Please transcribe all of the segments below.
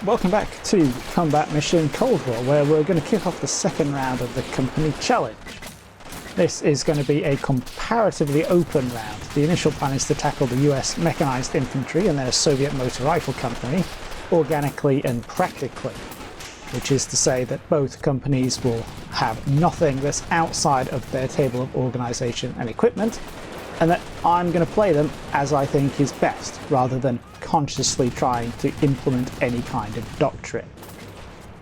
Welcome back to Combat Mission Cold War, where we're going to kick off the second round of the Company Challenge. This is going to be a comparatively open round. The initial plan is to tackle the US Mechanized Infantry and their Soviet Motor Rifle Company organically and practically, which is to say that both companies will have nothing that's outside of their table of organization and equipment, and that I'm going to play them as I think is best, rather than consciously trying to implement any kind of doctrine.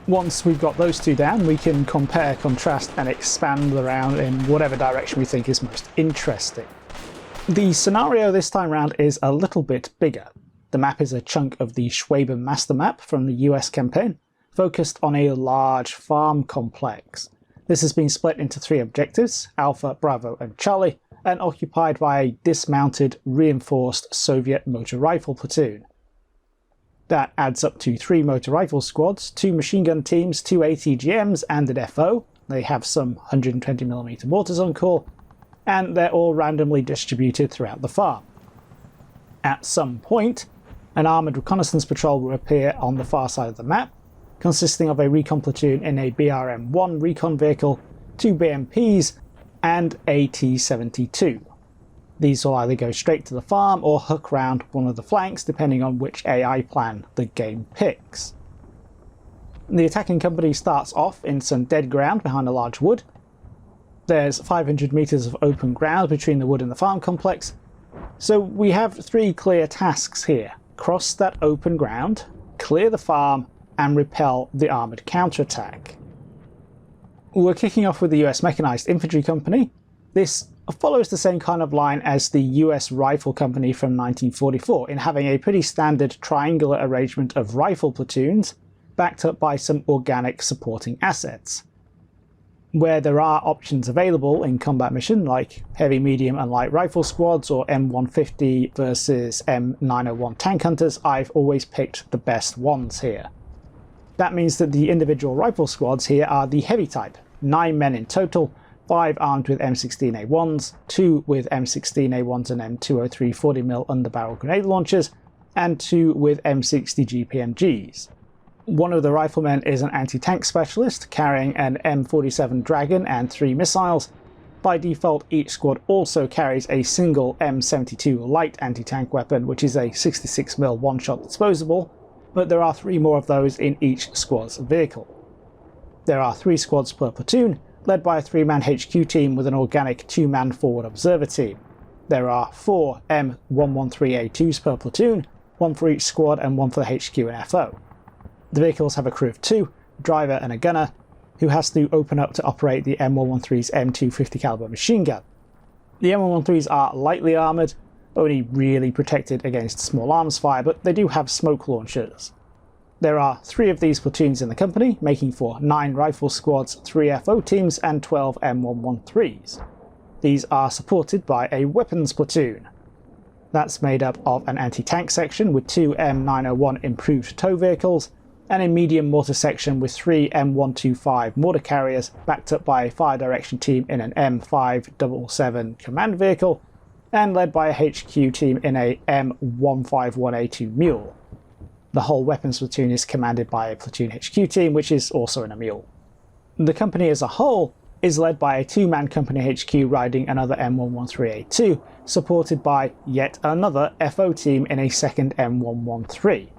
Once we've got those two down, we can compare, contrast, and expand the round in whatever direction we think is most interesting. The scenario this time round is a little bit bigger. The map is a chunk of the Schwaben master map from the US campaign, focused on a large farm complex. This has been split into 3 objectives, Alpha, Bravo, and Charlie, and occupied by a dismounted, reinforced Soviet motor rifle platoon. That adds up to 3 motor rifle squads, 2 machine gun teams, 2 ATGMs, and an FO. They have some 120mm mortars on call, and they're all randomly distributed throughout the farm. At some point, an armoured reconnaissance patrol will appear on the far side of the map, consisting of a recon platoon in a BRM-1 recon vehicle, 2 BMPs, and a T-72. These will either go straight to the farm or hook round one of the flanks, depending on which AI plan the game picks. The attacking company starts off in some dead ground behind a large wood. There's 500 metres of open ground between the wood and the farm complex, so we have 3 clear tasks here. Cross that open ground, clear the farm, and repel the armoured counterattack. We're kicking off with the US Mechanized Infantry Company. This follows the same kind of line as the US Rifle Company from 1944 in having a pretty standard triangular arrangement of rifle platoons backed up by some organic supporting assets. Where there are options available in combat mission like heavy, medium and light rifle squads or M150 versus M901 tank hunters, I've always picked the best ones here. That means that the individual rifle squads here are the heavy type, 9 men in total, 5 armed with M16A1s, 2 with M16A1s and M203 40mm underbarrel grenade launchers, and 2 with M60 GPMGs. One of the riflemen is an anti-tank specialist, carrying an M47 Dragon and 3 missiles. By default, each squad also carries a single M72 light anti-tank weapon, which is a 66mm one-shot disposable, but there are 3 more of those in each squad's vehicle. There are 3 squads per platoon, led by a 3-man HQ team with an organic 2-man forward observer team. There are 4 M113A2s per platoon, 1 for each squad and 1 for the HQ and FO. The vehicles have a crew of 2, a driver and a gunner, who has to open up to operate the M113's M250 caliber machine gun. The M113s are lightly armoured, only really protected against small arms fire, but they do have smoke launchers. There are 3 of these platoons in the company, making for 9 rifle squads, 3 FO teams and 12 M113s. These are supported by a weapons platoon. That's made up of an anti-tank section with 2 M901 improved tow vehicles, and a medium mortar section with 3 M125 mortar carriers backed up by a fire direction team in an M577 command vehicle, and led by a HQ team in a M151A2 mule. The whole weapons platoon is commanded by a platoon HQ team, which is also in a mule. The company as a whole is led by a 2-man company HQ riding another M113A2, supported by yet another FO team in a second M113.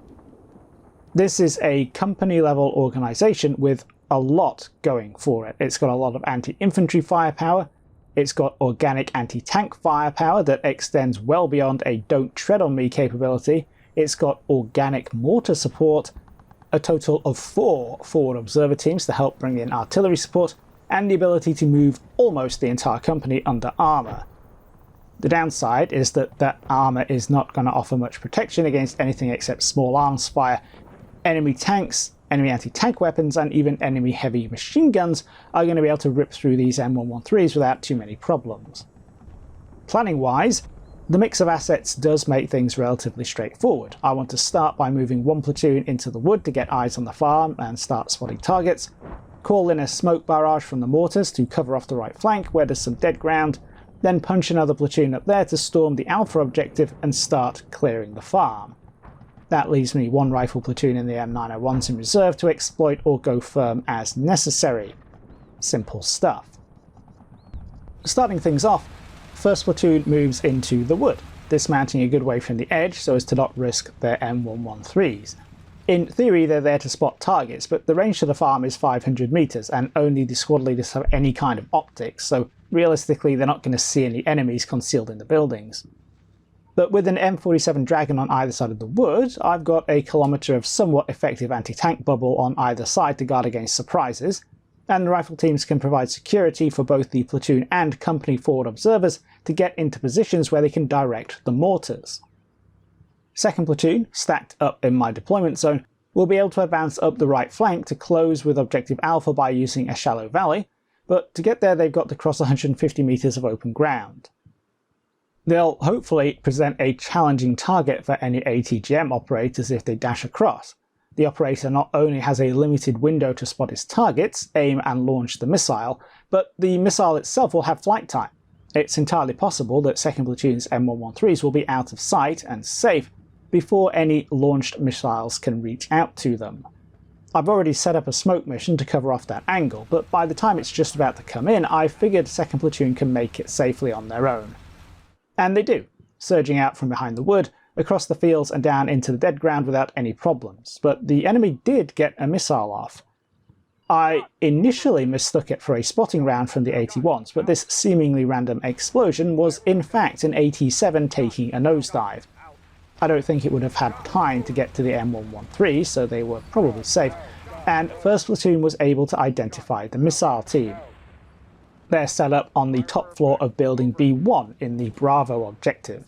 This is a company-level organisation with a lot going for it. It's got a lot of anti-infantry firepower, it's got organic anti-tank firepower that extends well beyond a don't tread on me capability, it's got organic mortar support, a total of 4 forward observer teams to help bring in artillery support, and the ability to move almost the entire company under armour. The downside is that that armour is not going to offer much protection against anything except small arms fire. Enemy tanks, enemy anti-tank weapons, and even enemy heavy machine guns are going to be able to rip through these M113s without too many problems. Planning-wise, the mix of assets does make things relatively straightforward. I want to start by moving 1 platoon into the wood to get eyes on the farm and start spotting targets, call in a smoke barrage from the mortars to cover off the right flank where there's some dead ground, then punch another platoon up there to storm the Alpha objective and start clearing the farm. That leaves me one rifle platoon in the M901s in reserve to exploit or go firm as necessary. Simple stuff. Starting things off, 1st platoon moves into the wood, dismounting a good way from the edge so as to not risk their M113s. In theory they're there to spot targets, but the range to the farm is 500 meters and only the squad leaders have any kind of optics, so realistically they're not going to see any enemies concealed in the buildings. But with an M47 Dragon on either side of the wood, I've got a kilometre of somewhat effective anti-tank bubble on either side to guard against surprises, and the rifle teams can provide security for both the platoon and company forward observers to get into positions where they can direct the mortars. 2nd platoon, stacked up in my deployment zone, will be able to advance up the right flank to close with Objective Alpha by using a shallow valley, but to get there they've got to cross 150 meters of open ground. They'll hopefully present a challenging target for any ATGM operators if they dash across. The operator not only has a limited window to spot its targets, aim and launch the missile, but the missile itself will have flight time. It's entirely possible that 2nd platoon's M113s will be out of sight and safe before any launched missiles can reach out to them. I've already set up a smoke mission to cover off that angle, but by the time it's just about to come in, I figured 2nd platoon can make it safely on their own. And they do, surging out from behind the wood, across the fields and down into the dead ground without any problems, but the enemy did get a missile off. I initially mistook it for a spotting round from the 81s, but this seemingly random explosion was in fact an AT-7 taking a nosedive. I don't think it would have had time to get to the M113, so they were probably safe, and 1st platoon was able to identify the missile team. They're set up on the top floor of building B1 in the Bravo objective.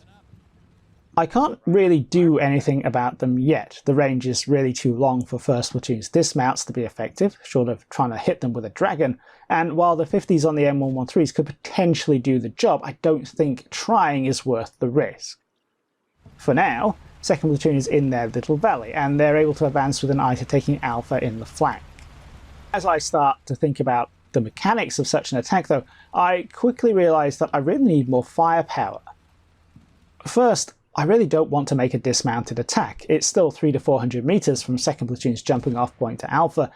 I can't really do anything about them yet. The range is really too long for 1st platoon's dismounts to be effective, short of trying to hit them with a Dragon, and while the 50s on the M113s could potentially do the job, I don't think trying is worth the risk. For now, 2nd platoon is in their little valley, and they're able to advance with an eye to taking Alpha in the flank. As I start to think about the mechanics of such an attack though, I quickly realise that I really need more firepower. First, I really don't want to make a dismounted attack. It's still 300 to 400 meters from 2nd platoon's jumping off point to Alpha.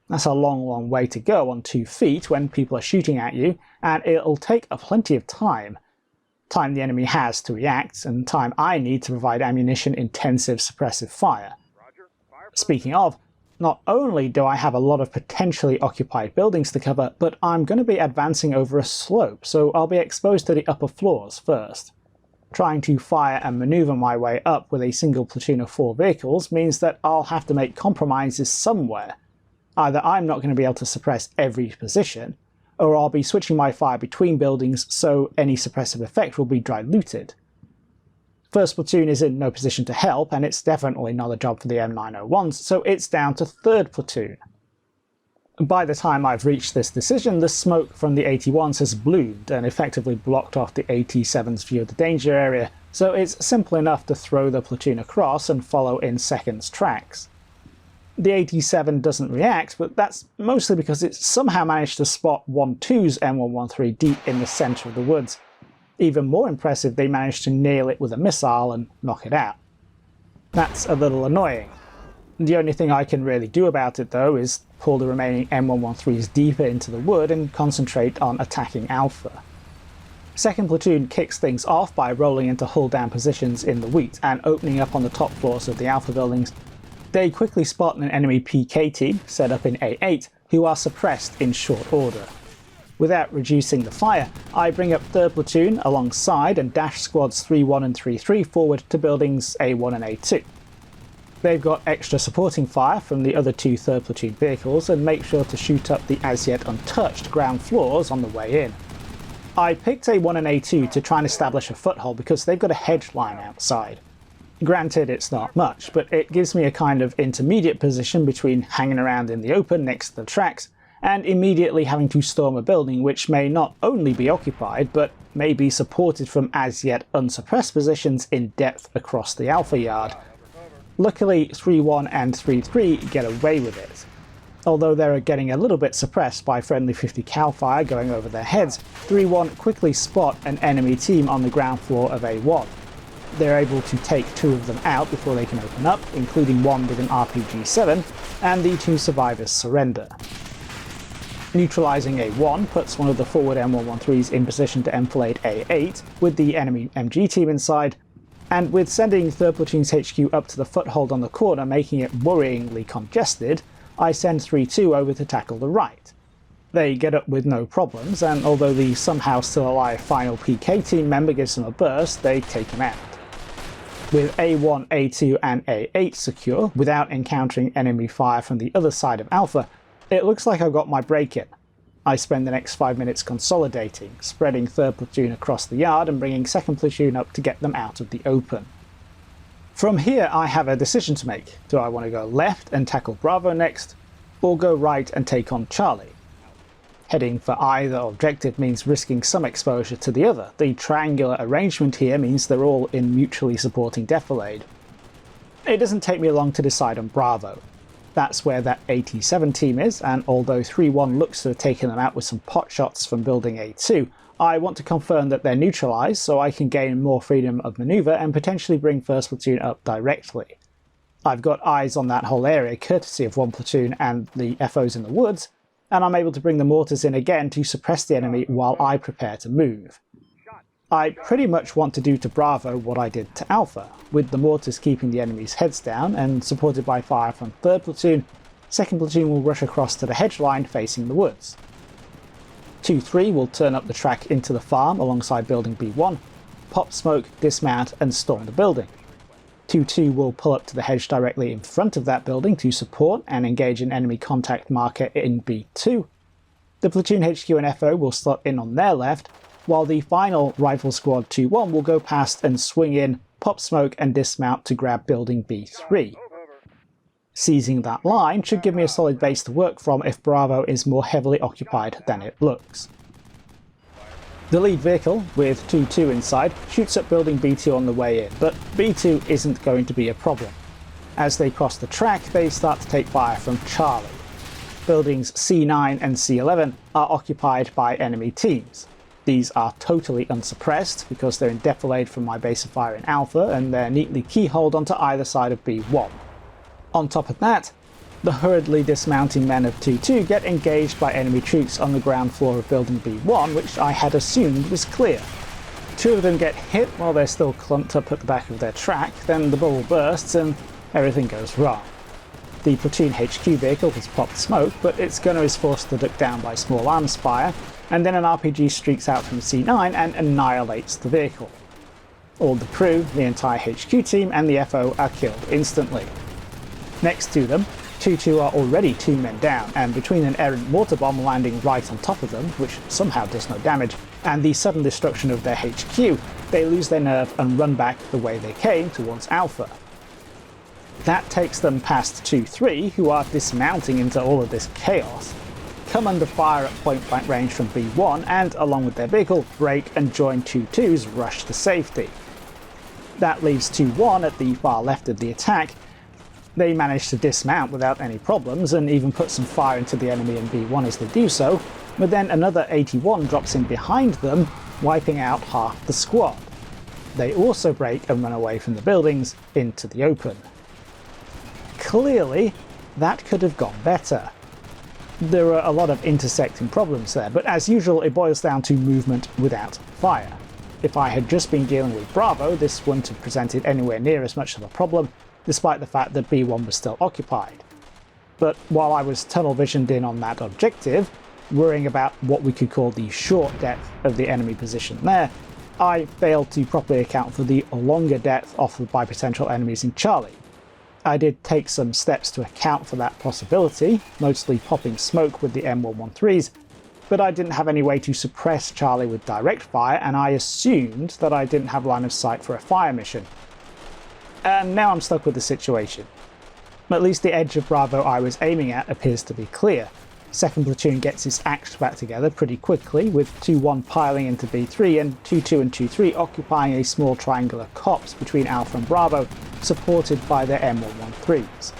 That's a long way to go on 2 feet when people are shooting at you, and it'll take plenty of time. Time the enemy has to react, and time I need to provide ammunition-intensive suppressive fire. Speaking of, not only do I have a lot of potentially occupied buildings to cover, but I'm going to be advancing over a slope, so I'll be exposed to the upper floors first. Trying to fire and maneuver my way up with a single platoon of 4 vehicles means that I'll have to make compromises somewhere. Either I'm not going to be able to suppress every position, or I'll be switching my fire between buildings so any suppressive effect will be diluted. 1st platoon is in no position to help, and it's definitely not a job for the M901s, so it's down to 3rd platoon. By the time I've reached this decision, the smoke from the 81s has bloomed and effectively blocked off the AT-7's view of the danger area, so it's simple enough to throw the platoon across and follow in 2nd's tracks. The AT-7 doesn't react, but that's mostly because it somehow managed to spot 1-2's M113 deep in the centre of the woods. Even more impressive, they managed to nail it with a missile and knock it out. That's a little annoying. The only thing I can really do about it though is pull the remaining M113s deeper into the wood and concentrate on attacking Alpha. 2nd platoon kicks things off by rolling into hull-down positions in the wheat and opening up on the top floors of the Alpha buildings. They quickly spot an enemy PK team, set up in A8, who are suppressed in short order. Without reducing the fire, I bring up 3rd platoon alongside and dash squads 3-1 and 3-3 forward to buildings A1 and A2. They've got extra supporting fire from the other 2 3rd platoon vehicles and make sure to shoot up the as yet untouched ground floors on the way in. I picked A1 and A2 to try and establish a foothold because they've got a hedge line outside. Granted, it's not much, but it gives me a kind of intermediate position between hanging around in the open next to the tracks and immediately having to storm a building which may not only be occupied, but may be supported from as yet unsuppressed positions in depth across the Alpha yard. Luckily, 3-1 and 3-3 get away with it. Although they're getting a little bit suppressed by friendly 50 cal fire going over their heads, 3-1 quickly spot an enemy team on the ground floor of A1. They're able to take 2 of them out before they can open up, including one with an RPG-7, and the 2 survivors surrender. Neutralizing A1 puts one of the forward M113s in position to enfilade A8 with the enemy MG team inside, and with sending 3rd Platoon's HQ up to the foothold on the corner making it worryingly congested, I send 3-2 over to tackle the right. They get up with no problems, and although the somehow still alive final PK team member gives them a burst, they take him out. With A1, A2 and A8 secure, without encountering enemy fire from the other side of Alpha, it looks like I've got my break in. I spend the next 5 minutes consolidating, spreading 3rd Platoon across the yard and bringing 2nd Platoon up to get them out of the open. From here I have a decision to make. Do I want to go left and tackle Bravo next, or go right and take on Charlie? Heading for either objective means risking some exposure to the other. The triangular arrangement here means they're all in mutually supporting defilade. It doesn't take me long to decide on Bravo. That's where that 87 team is, and although 3-1 looks to have taken them out with some pot shots from building A2, I want to confirm that they're neutralized so I can gain more freedom of maneuver and potentially bring 1st Platoon up directly. I've got eyes on that whole area courtesy of 1 Platoon and the FOs in the woods, and I'm able to bring the mortars in again to suppress the enemy while I prepare to move. I pretty much want to do to Bravo what I did to Alpha, with the mortars keeping the enemy's heads down, and supported by fire from 3rd Platoon, 2nd Platoon will rush across to the hedge line facing the woods. 2-3 will turn up the track into the farm alongside building B1, pop smoke, dismount and storm the building. 2-2 will pull up to the hedge directly in front of that building to support and engage an enemy contact marker in B2. The Platoon HQ and FO will slot in on their left, while the final Rifle Squad 2-1 will go past and swing in, pop smoke and dismount to grab building B3. Seizing that line should give me a solid base to work from if Bravo is more heavily occupied than it looks. The lead vehicle, with 2-2 inside, shoots up building B2 on the way in, but B2 isn't going to be a problem. As they cross the track, they start to take fire from Charlie. Buildings C9 and C11 are occupied by enemy teams. These are totally unsuppressed because they're in defilade from my base of fire in Alpha and they're neatly keyholed onto either side of B1. On top of that, the hurriedly dismounting men of 2-2 get engaged by enemy troops on the ground floor of building B1, which I had assumed was clear. 2 of them get hit while they're still clumped up at the back of their track, then the bubble bursts and everything goes wrong. The Platoon HQ vehicle has popped smoke, but its gunner is forced to duck down by small arms fire, and then an RPG streaks out from C9 and annihilates the vehicle. All the crew, the entire HQ team and the FO are killed instantly. Next to them, 2-2 are already 2 men down, and between an errant mortar bomb landing right on top of them, which somehow does no damage, and the sudden destruction of their HQ, they lose their nerve and run back the way they came towards Alpha. That takes them past 2-3, who are dismounting into all of this chaos, come under fire at point blank range from B1, and along with their vehicle, break and join 2-2's rush to safety. That leaves 2-1 at the far left of the attack. They manage to dismount without any problems and even put some fire into the enemy in B1 as they do so, but then another 81 drops in behind them, wiping out half the squad. They also break and run away from the buildings into the open. Clearly, that could have gone better. There are a lot of intersecting problems there, but as usual it boils down to movement without fire. If I had just been dealing with Bravo, this wouldn't have presented anywhere near as much of a problem, despite the fact that B1 was still occupied. But while I was tunnel visioned in on that objective, worrying about what we could call the short depth of the enemy position there, I failed to properly account for the longer depth offered by potential enemies in Charlie. I did take some steps to account for that possibility, mostly popping smoke with the M113s, but I didn't have any way to suppress Charlie with direct fire, and I assumed that I didn't have line of sight for a fire mission. And now I'm stuck with the situation. At least the edge of Bravo I was aiming at appears to be clear. 2nd Platoon gets its act back together pretty quickly, with 2-1 piling into B3 and 2-2 and 2-3 occupying a small triangular copse between Alpha and Bravo, supported by their M113s.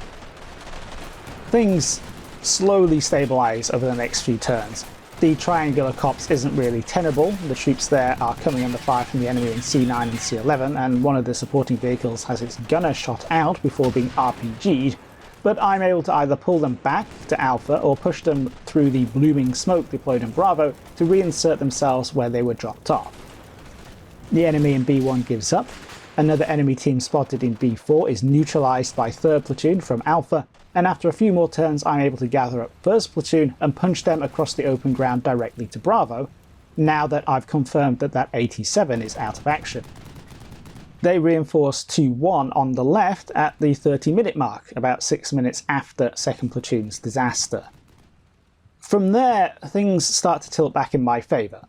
Things slowly stabilise over the next few turns. The triangular copse isn't really tenable. The troops there are coming under fire from the enemy in C9 and C11, and one of the supporting vehicles has its gunner shot out before being RPG'd, but I'm able to either pull them back to Alpha or push them through the blooming smoke deployed in Bravo to reinsert themselves where they were dropped off. The enemy in B1 gives up. Another enemy team spotted in B4 is neutralised by 3rd Platoon from Alpha, and after a few more turns I'm able to gather up 1st Platoon and punch them across the open ground directly to Bravo, now that I've confirmed that that 87 is out of action. They reinforce 2-1 on the left at the 30-minute mark, about 6 minutes after 2nd Platoon's disaster. From there, things start to tilt back in my favour.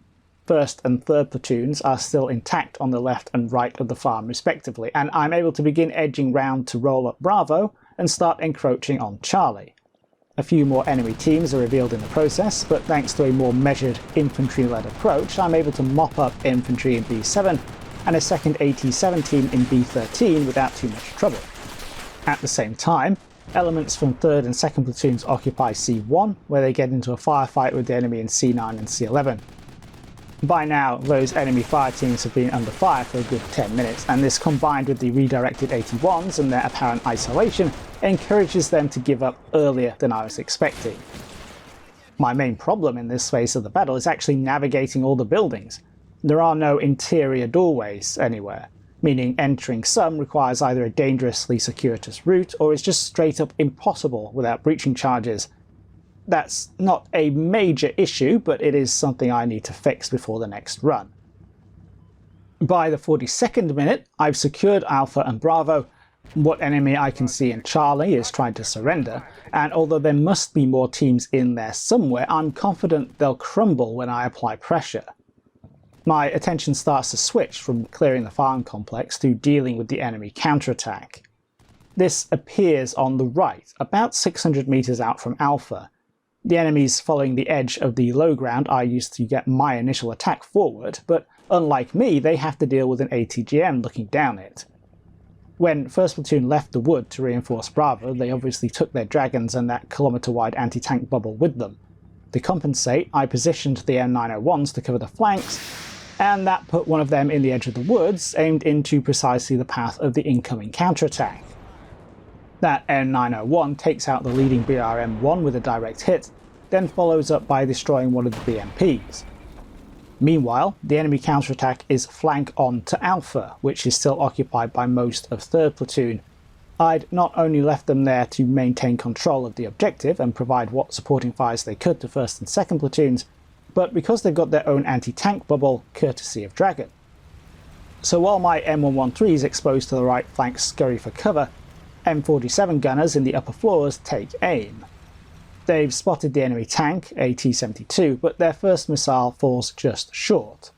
1st and 3rd Platoons are still intact on the left and right of the farm respectively, and I'm able to begin edging round to roll up Bravo and start encroaching on Charlie. A few more enemy teams are revealed in the process, but thanks to a more measured infantry-led approach, I'm able to mop up infantry in B7 and a second AT-7 team in B13 without too much trouble. At the same time, elements from 3rd and 2nd Platoons occupy C1, where they get into a firefight with the enemy in C9 and C11. By now, those enemy fire teams have been under fire for a good 10 minutes, and this combined with the redirected 81s and their apparent isolation encourages them to give up earlier than I was expecting. My main problem in this phase of the battle is actually navigating all the buildings. There are no interior doorways anywhere, meaning entering some requires either a dangerously circuitous route or is just straight up impossible without breaching charges. That's not a major issue, but it is something I need to fix before the next run. By the 42nd minute, I've secured Alpha and Bravo. What enemy I can see in Charlie is trying to surrender, and although there must be more teams in there somewhere, I'm confident they'll crumble when I apply pressure. My attention starts to switch from clearing the farm complex to dealing with the enemy counterattack. This appears on the right, about 600 meters out from Alpha. The enemy's following the edge of the low ground I used to get my initial attack forward, but unlike me, they have to deal with an ATGM looking down it. When 1st Platoon left the wood to reinforce Bravo, they obviously took their dragons and that kilometre-wide anti-tank bubble with them. To compensate, I positioned the M901s to cover the flanks, and that put one of them in the edge of the woods, aimed into precisely the path of the incoming counterattack. That M901 takes out the leading BRM-1 with a direct hit, then follows up by destroying one of the BMPs. Meanwhile, the enemy counterattack is flank on to Alpha, which is still occupied by most of 3rd Platoon. I'd not only left them there to maintain control of the objective and provide what supporting fires they could to 1st and 2nd Platoons, but because they've got their own anti-tank bubble, courtesy of Dragon. So while my M113s exposed to the right flank scurry for cover, M47 gunners in the upper floors take aim. They've spotted the enemy tank, a T-72, but their first missile falls just short.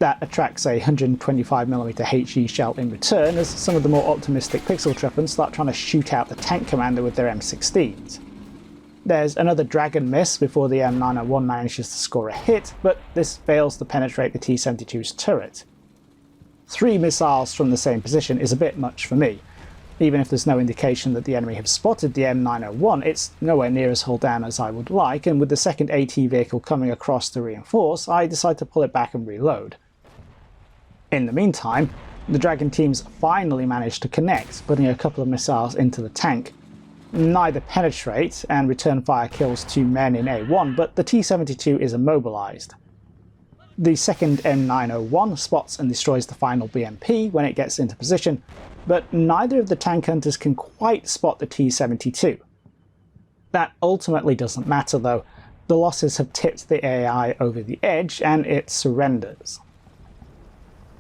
That attracts a 125mm HE shell in return as some of the more optimistic Pixeltreppers start trying to shoot out the tank commander with their M16s. There's another Dragon miss before the M901 manages to score a hit, but this fails to penetrate the T-72's turret. 3 missiles from the same position is a bit much for me. Even if there's no indication that the enemy have spotted the M901, it's nowhere near as hull down as I would like, and with the second AT vehicle coming across to reinforce, I decide to pull it back and reload. In the meantime, the Dragon teams finally manage to connect, putting a couple of missiles into the tank. Neither penetrate, and return fire kills 2 men in A1, but the T-72 is immobilized. The second M901 spots and destroys the final BMP when it gets into position, but neither of the tank hunters can quite spot the T-72. That ultimately doesn't matter though. The losses have tipped the AI over the edge and it surrenders.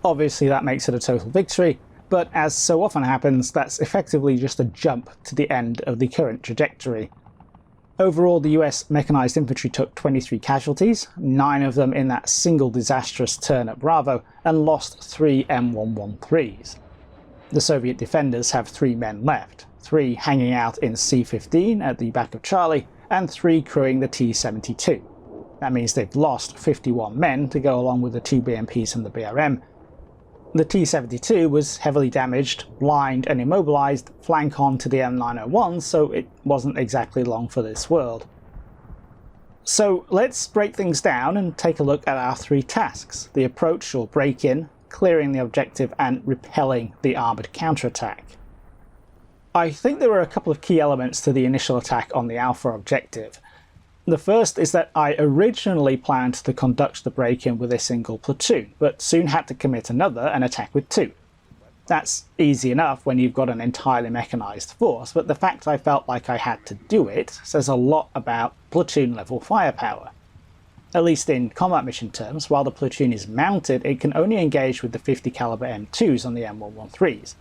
Obviously that makes it a total victory, but as so often happens, that's effectively just a jump to the end of the current trajectory. Overall, the US Mechanized Infantry took 23 casualties, 9 of them in that single disastrous turn at Bravo, and lost 3 M113s. The Soviet defenders have 3 men left, 3 hanging out in C-15 at the back of Charlie, and 3 crewing the T-72. That means they've lost 51 men to go along with the 2 BMPs and the BRM. The T-72 was heavily damaged, blind and immobilized, flank on to the M901, so it wasn't exactly long for this world. So let's break things down and take a look at our three tasks: the approach or break-in, clearing the objective, and repelling the armoured counterattack. I think there were a couple of key elements to the initial attack on the Alpha objective. The first is that I originally planned to conduct the break-in with a single platoon, but soon had to commit another and attack with two. That's easy enough when you've got an entirely mechanised force, but the fact I felt like I had to do it says a lot about platoon level firepower. At least in combat mission terms, while the platoon is mounted, it can only engage with the 50 caliber M2s on the M113s.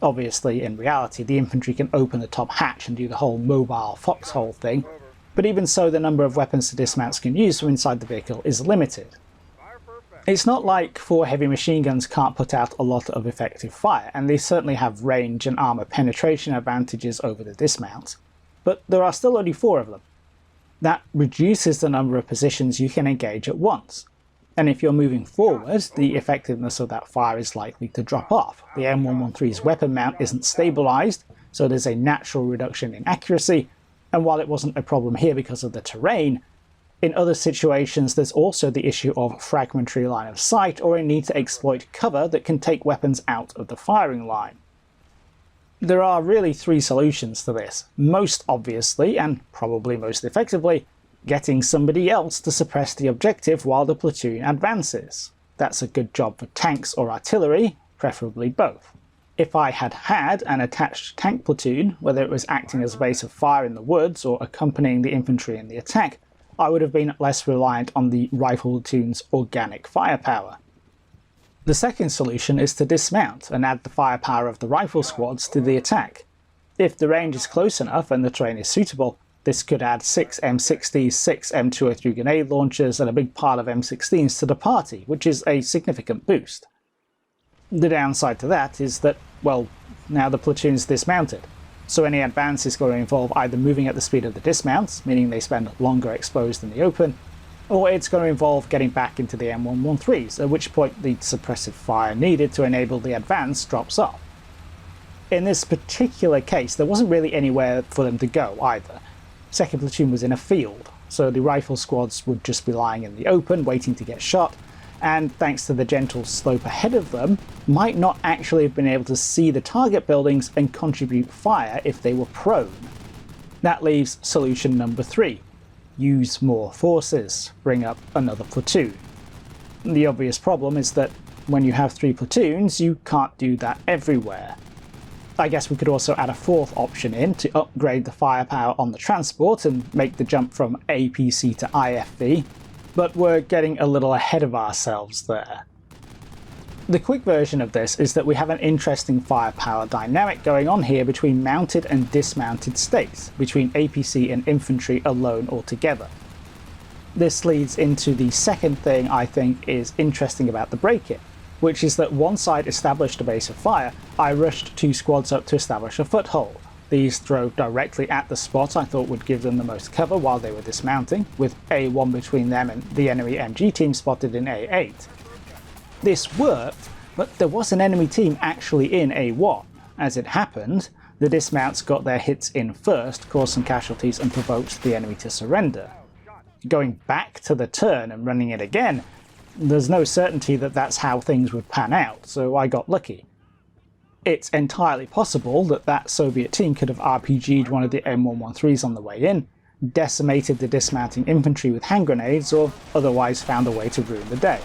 Obviously, in reality, the infantry can open the top hatch and do the whole mobile foxhole thing, but even so, the number of weapons the dismounts can use from inside the vehicle is limited. It's not like 4 heavy machine guns can't put out a lot of effective fire, and they certainly have range and armour penetration advantages over the dismounts, but there are still only 4 of them. That reduces the number of positions you can engage at once, and if you're moving forward, the effectiveness of that fire is likely to drop off. The M113's weapon mount isn't stabilised, so there's a natural reduction in accuracy, and while it wasn't a problem here because of the terrain, in other situations there's also the issue of fragmentary line of sight or a need to exploit cover that can take weapons out of the firing line. There are really 3 solutions to this. Most obviously, and probably most effectively, getting somebody else to suppress the objective while the platoon advances. That's a good job for tanks or artillery, preferably both. If I had had an attached tank platoon, whether it was acting as a base of fire in the woods or accompanying the infantry in the attack, I would have been less reliant on the rifle platoon's organic firepower. The second solution is to dismount and add the firepower of the rifle squads to the attack. If the range is close enough and the terrain is suitable, this could add 6 M60s, 6 M203 grenade launchers, and a big pile of M16s to the party, which is a significant boost. The downside to that is that, well, now the platoon's dismounted, so any advance is going to involve either moving at the speed of the dismounts, meaning they spend longer exposed in the open, or it's going to involve getting back into the M113s, at which point the suppressive fire needed to enable the advance drops off. In this particular case, there wasn't really anywhere for them to go either. Second platoon was in a field, so the rifle squads would just be lying in the open, waiting to get shot, and thanks to the gentle slope ahead of them, might not actually have been able to see the target buildings and contribute fire if they were prone. That leaves solution number 3. Use more forces, bring up another platoon. The obvious problem is that when you have 3 platoons, you can't do that everywhere. I guess we could also add a 4th option in to upgrade the firepower on the transport and make the jump from APC to IFV, but we're getting a little ahead of ourselves there. The quick version of this is that we have an interesting firepower dynamic going on here between mounted and dismounted states, between APC and infantry alone or together. This leads into the second thing I think is interesting about the break-in, which is that once I'd established a base of fire, I rushed 2 squads up to establish a foothold. These drove directly at the spot I thought would give them the most cover while they were dismounting, with A1 between them and the enemy MG team spotted in A8. This worked, but there was an enemy team actually in A1. As it happened, the dismounts got their hits in first, caused some casualties and provoked the enemy to surrender. Going back to the turn and running it again, there's no certainty that that's how things would pan out, so I got lucky. It's entirely possible that that Soviet team could have RPG'd one of the M113s on the way in, decimated the dismounting infantry with hand grenades, or otherwise found a way to ruin the day.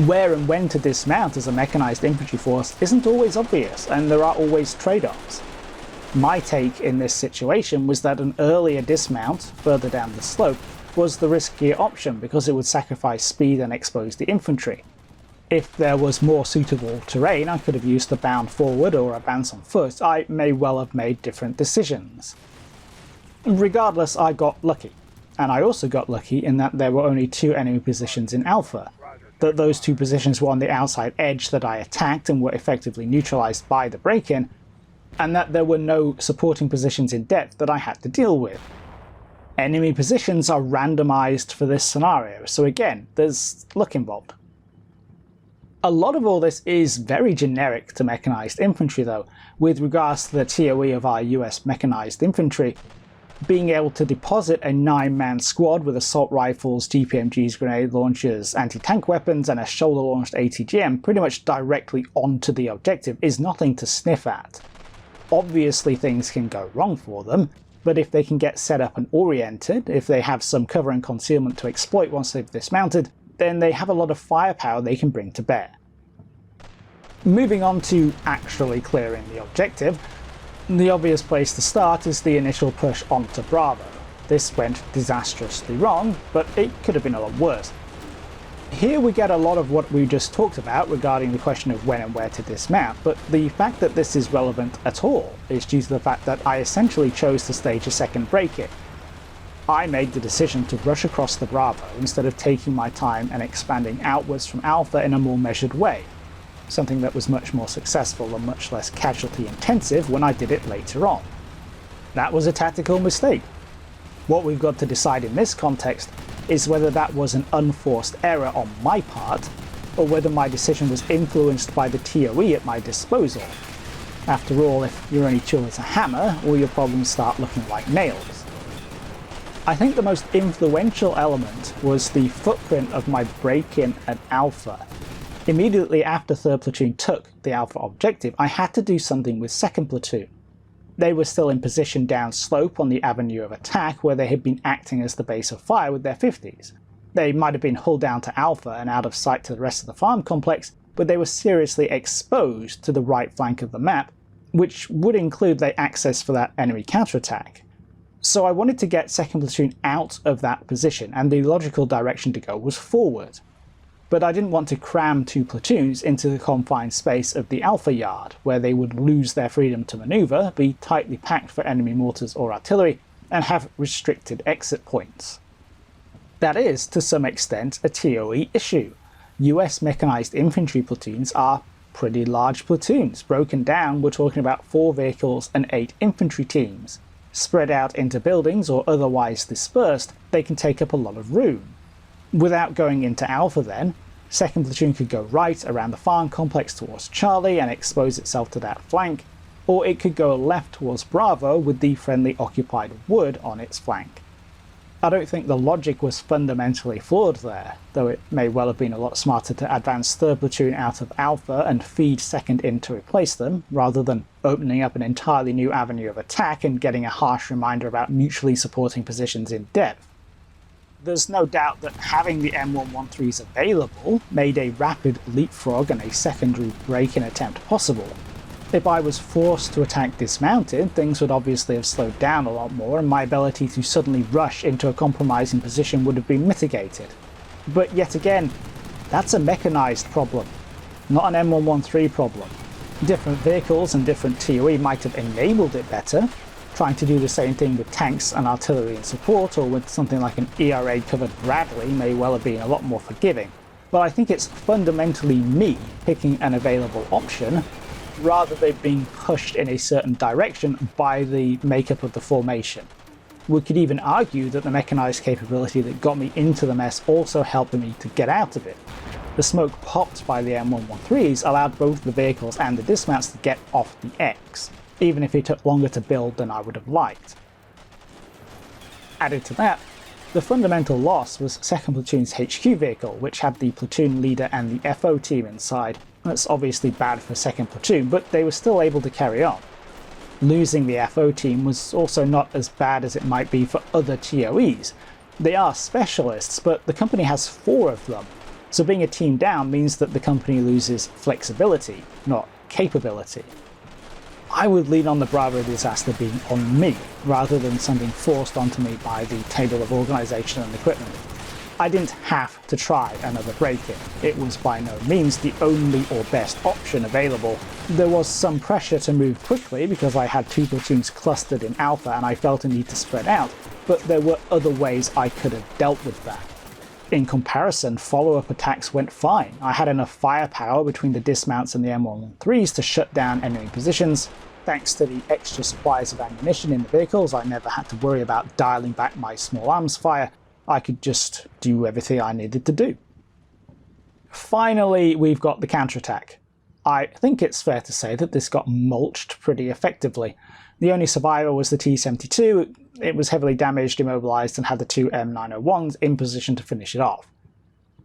Where and when to dismount as a mechanised infantry force isn't always obvious, and there are always trade-offs. My take in this situation was that an earlier dismount, further down the slope, was the riskier option because it would sacrifice speed and expose the infantry. If there was more suitable terrain I could have used to bound forward or advance on foot, I may well have made different decisions. Regardless, I got lucky. And I also got lucky in that there were only 2 enemy positions in Alpha, that those 2 positions were on the outside edge that I attacked and were effectively neutralised by the break-in, and that there were no supporting positions in depth that I had to deal with. Enemy positions are randomised for this scenario, so again, there's luck involved. A lot of all this is very generic to mechanised infantry though. With regards to the TOE of our US Mechanised Infantry, Being able to deposit a 9-man squad with assault rifles, GPMGs, grenade launchers, anti-tank weapons, and a shoulder-launched ATGM pretty much directly onto the objective is nothing to sniff at. Obviously things can go wrong for them, but if they can get set up and oriented, if they have some cover and concealment to exploit once they've dismounted, then they have a lot of firepower they can bring to bear. Moving on to actually clearing the objective, the obvious place to start is the initial push onto Bravo. This went disastrously wrong, but it could have been a lot worse. Here we get a lot of what we just talked about regarding the question of when and where to dismount, but the fact that this is relevant at all is due to the fact that I essentially chose to stage a second break-in. I made the decision to rush across the Bravo instead of taking my time and expanding outwards from Alpha in a more measured way, something that was much more successful and much less casualty intensive when I did it later on. That was a tactical mistake. What we've got to decide in this context is whether that was an unforced error on my part, or whether my decision was influenced by the TOE at my disposal. After all, if you're only tool as a hammer, all your problems start looking like nails. I think the most influential element was the footprint of my break-in at Alpha. Immediately after 3rd Platoon took the Alpha objective, I had to do something with 2nd Platoon. They were still in position down slope on the avenue of attack where they had been acting as the base of fire with their 50s. They might have been hull down to Alpha and out of sight to the rest of the farm complex, but they were seriously exposed to the right flank of the map, which would include their access for that enemy counterattack. So I wanted to get 2nd Platoon out of that position, and the logical direction to go was forward. But I didn't want to cram 2 platoons into the confined space of the Alpha yard, where they would lose their freedom to maneuver, be tightly packed for enemy mortars or artillery, and have restricted exit points. That is, to some extent, a TOE issue. US Mechanized Infantry platoons are pretty large platoons. Broken down, we're talking about 4 vehicles and 8 infantry teams. Spread out into buildings or otherwise dispersed, they can take up a lot of room. Without going into Alpha then, 2nd Platoon could go right around the farm complex towards Charlie and expose itself to that flank, or it could go left towards Bravo with the friendly occupied wood on its flank. I don't think the logic was fundamentally flawed there, though it may well have been a lot smarter to advance 3rd Platoon out of Alpha and feed 2nd in to replace them, rather than opening up an entirely new avenue of attack and getting a harsh reminder about mutually supporting positions in depth. There's no doubt that having the M113s available made a rapid leapfrog and a secondary break-in attempt possible. If I was forced to attack dismounted, things would obviously have slowed down a lot more, and my ability to suddenly rush into a compromising position would have been mitigated. But yet again, that's a mechanized problem, not an M113 problem. Different vehicles and different TOE might have enabled it better. Trying to do the same thing with tanks and artillery and support, or with something like an ERA-covered Bradley may well have been a lot more forgiving. But I think it's fundamentally me picking an available option, rather than being pushed in a certain direction by the makeup of the formation. We could even argue that the mechanized capability that got me into the mess also helped me to get out of it. The smoke popped by the M113s allowed both the vehicles and the dismounts to get off the X, even if it took longer to build than I would have liked. Added to that, the fundamental loss was 2nd Platoon's HQ vehicle, which had the platoon leader and the FO team inside. That's obviously bad for 2nd Platoon, but they were still able to carry on. Losing the FO team was also not as bad as it might be for other TOEs. They are specialists, but the company has 4 of them, so being a team down means that the company loses flexibility, not capability. I would lean on the Bravo disaster being on me, rather than something forced onto me by the table of organisation and equipment. I didn't have to try another break-in. It was by no means the only or best option available. There was some pressure to move quickly because I had 2 platoons clustered in Alpha and I felt a need to spread out, but there were other ways I could have dealt with that. In comparison, follow-up attacks went fine. I had enough firepower between the dismounts and the M113s to shut down enemy positions. Thanks to the extra supplies of ammunition in the vehicles, I never had to worry about dialing back my small arms fire. I could just do everything I needed to do. Finally, we've got the counterattack. I think it's fair to say that this got mulched pretty effectively. The only survivor was the T-72. it was heavily damaged, immobilized, and had the two M901s in position to finish it off.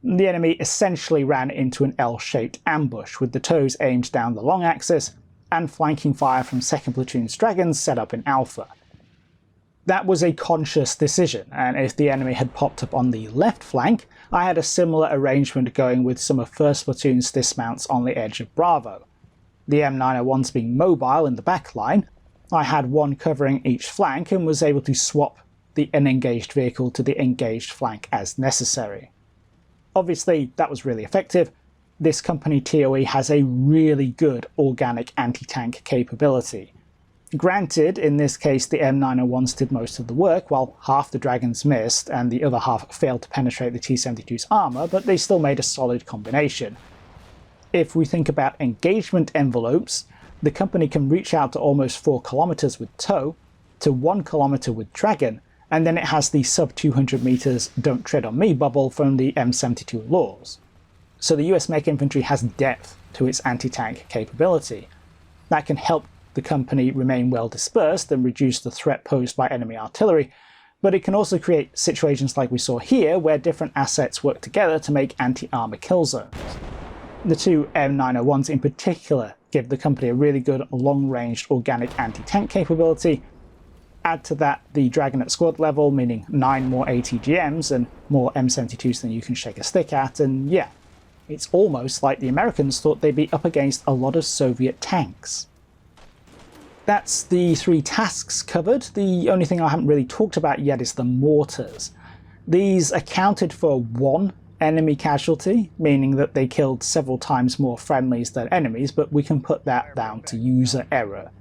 The enemy essentially ran into an L-shaped ambush, with the toes aimed down the long axis, and flanking fire from 2nd Platoon's Dragons set up in Alpha. That was a conscious decision, and if the enemy had popped up on the left flank, I had a similar arrangement going with some of 1st Platoon's dismounts on the edge of Bravo. The M901s being mobile in the back line, I had one covering each flank and was able to swap the unengaged vehicle to the engaged flank as necessary. Obviously, that was really effective. This company TOE has a really good organic anti-tank capability. Granted, in this case the M901s did most of the work, while half the Dragons missed and the other half failed to penetrate the T-72's armour, but they still made a solid combination. If we think about engagement envelopes, the company can reach out to almost 4 kilometers with TOW, to 1 kilometer with Dragon, and then it has the sub 200 meters don't tread on me bubble from the M72 laws. So the US Mech Infantry has depth to its anti-tank capability. That can help the company remain well dispersed and reduce the threat posed by enemy artillery, but it can also create situations like we saw here where different assets work together to make anti-armor kill zones. The two M901s in particular give the company a really good long-ranged organic anti-tank capability. Add to that the Dragon at squad level, meaning 9 more ATGMs and more M72s than you can shake a stick at, and yeah, it's almost like the Americans thought they'd be up against a lot of Soviet tanks. That's the 3 tasks covered. The only thing I haven't really talked about yet is the mortars. These accounted for 1 enemy casualty, meaning that they killed several times more friendlies than enemies, but we can put that down to user error.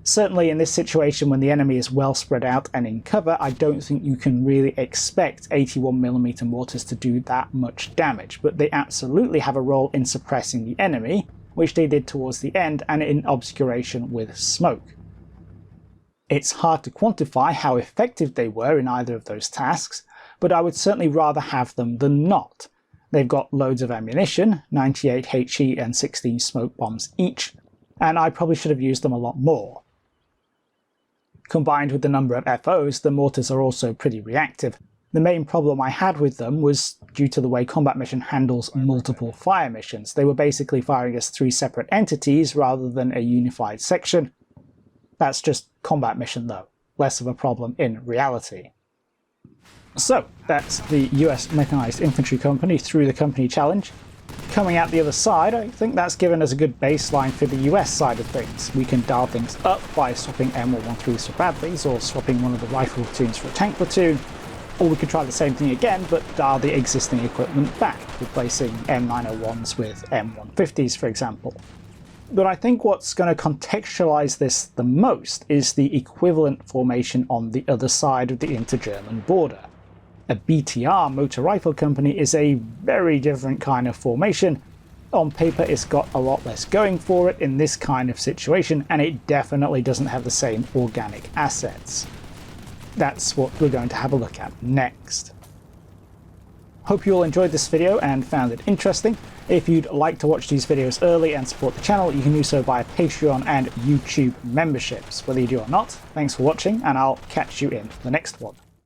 Certainly in this situation when the enemy is well spread out and in cover, I don't think you can really expect 81mm mortars to do that much damage, but they absolutely have a role in suppressing the enemy, which they did towards the end, and in obscuration with smoke. It's hard to quantify how effective they were in either of those tasks, but I would certainly rather have them than not. They've got loads of ammunition, 98 HE and 16 smoke bombs each, and I probably should have used them a lot more. Combined with the number of FOs, the mortars are also pretty reactive. The main problem I had with them was due to the way Combat Mission handles multiple fire missions. They were basically firing as 3 separate entities rather than a unified section. That's just Combat Mission though, less of a problem in reality. So that's the US Mechanized Infantry Company through the company challenge. Coming out the other side, I think that's given us a good baseline for the US side of things. We can dial things up by swapping M113s for Bradleys, or swapping one of the rifle platoons for a tank platoon, or we could try the same thing again but dial the existing equipment back, replacing M901s with M150s for example. But I think what's going to contextualize this the most is the equivalent formation on the other side of the inter-German border. A BTR motor rifle company is a very different kind of formation. On paper it's got a lot less going for it in this kind of situation, and it definitely doesn't have the same organic assets. That's what we're going to have a look at next. Hope you all enjoyed this video and found it interesting. If you'd like to watch these videos early and support the channel, you can do so via Patreon and YouTube memberships. Whether you do or not, thanks for watching, and I'll catch you in the next one.